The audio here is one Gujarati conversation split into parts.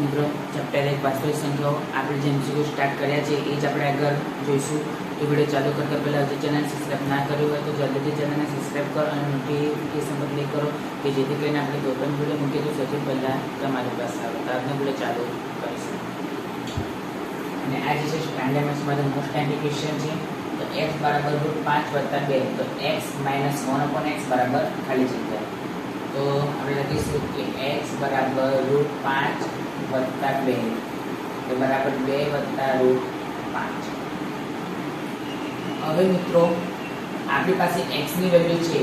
મિત્રો ચેપ્ટર 1 વાસ્તવિક સંખ્યાઓ આપણે જે MCQ સ્ટાર્ટ કર્યા છે એ જ આપણે આગળ જોઈશું. તો વિડીયો ચાલુ કરતા પહેલાં હજી ચેનલ સબસ્ક્રાઈબ ના કર્યું હોય તો જલ્દીથી ચેનલને સબસ્ક્રાઈબ કરો અને નોટિફિકેશન પર ક્લિક કરો કે જેથી કરીને આપણે કોઈ પણ વિડીયો મૂકીએ તો સૌથી પહેલાં તમારી પાસે આવે. તો આજનો વિડીયો ચાલુ કરીશું. અને આ જે છે સ્ટાન્ડર્ડ મેથ્સમાં મોસ્ટ ટાઈમ ક્વેશ્ચન છે. તો x બરાબર √5 + 2 તો x - 1/x બરાબર ખાલી જગ્યા. તો આપણે લખીશું કે x બરાબર √5 + 2 તો બરાબર 2 + √5. હવે મિત્રો આપણી પાસે x ની વેલ્યુ છે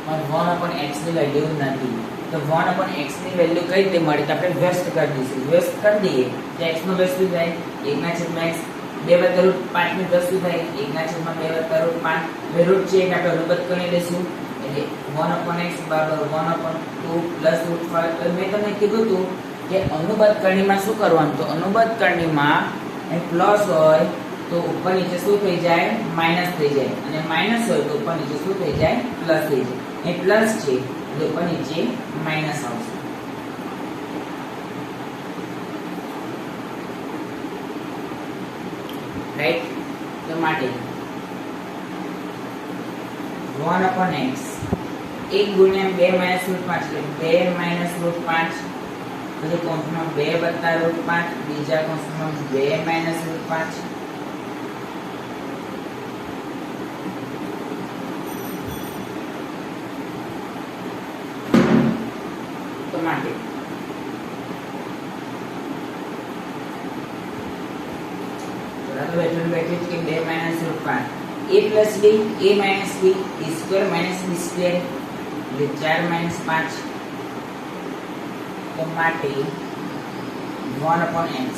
પણ 1/x ની વેલ્યુ નથી. તો 1/x ની વેલ્યુ કઈ રીતે મળે તો આપણે વ્યસ્ત કરી દઈશું. વ્યસ્ત કરી દઈએ તો x નો વ્યસ્ત શું થાય 1/x 2 + √5 નું વ્યસ્ત શું થાય 1/2 + √5. હવે રૂટ છે એટલે આપણે રૂપત કરી લઈશું એટલે 1/x બરાબર 1/2 + √5. તો મેં તમને કીધું હતું કે અનુબદ્ધ કરણીમાં શું કરવાનું. તો અનુબદ્ધ કરણીમાં પ્લસ હોય તો ઉપર નીચે શું થઈ જાય માઈનસ થઈ જાય અને માઈનસ હોય તો ઉપર નીચે શું થઈ જાય પ્લસ થઈ જાય. એ પ્લસ છે એટલે ઉપર નીચે માઈનસ આવશે. રાઈટ. તો માટે 1/x 1 × 2 - √5 એટલે 2 - √5 પછી કૌંસમાં 2 + √5 બીજા કૌંસમાં 2 - √5 તો માટે બરાબર એટલે બેઠી કે 2 - √5 a + b a - b a² - b² એટલે 4 - 5 તો માટે 1/x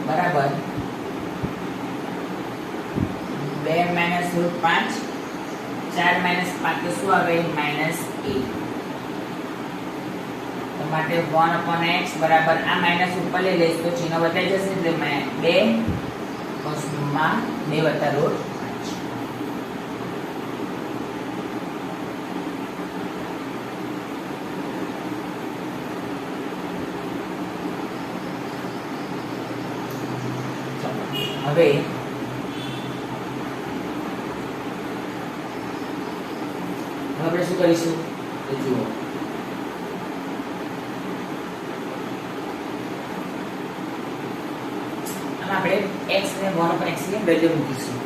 બરાબર 2 - √5 4 - 5 તો શું આવે -8. તો માટે 1/x બરાબર આ માઈનસ ઉપર લઈ લઈશ તો ચિહ્ન બદલાઈ જશે એટલે 2 કૌંસમાં 2 + √5. હવે આપણે શું કરીશું તો જુઓ આપણે x ને 1/x ની વેલ્યુ મૂકીશું.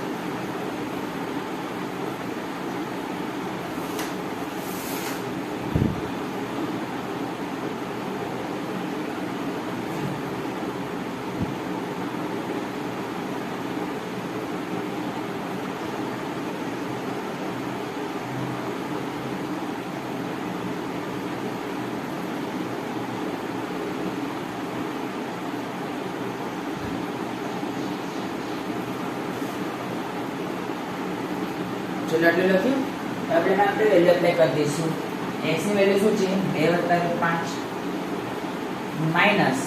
ચલો આટલું લખ્યું. આપણે વેલ્યુ એપ્લાય કરી દઈશું. x ની વેલ્યુ શું છે 2 + √5 માઈનસ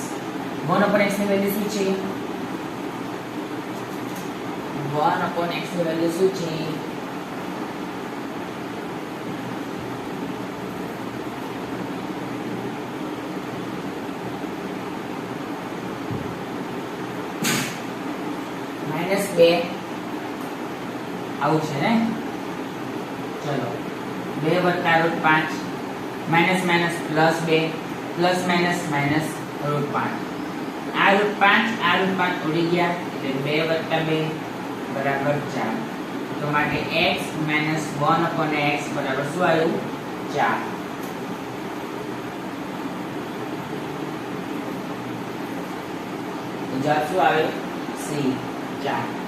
1/x ની વેલ્યુ શું છે 1/x ની વેલ્યુ શું છે -2 આવું છે ને. ચલો 2 + √5 minus minus plus 2 plus minus minus √5 આ √5 ઉડી ગયા એટલે 2 + 2 બરાબર 4. તો માટે x - 1/x બરાબર શું આવ્યું 4. તો જવાબ શું આવે C 4.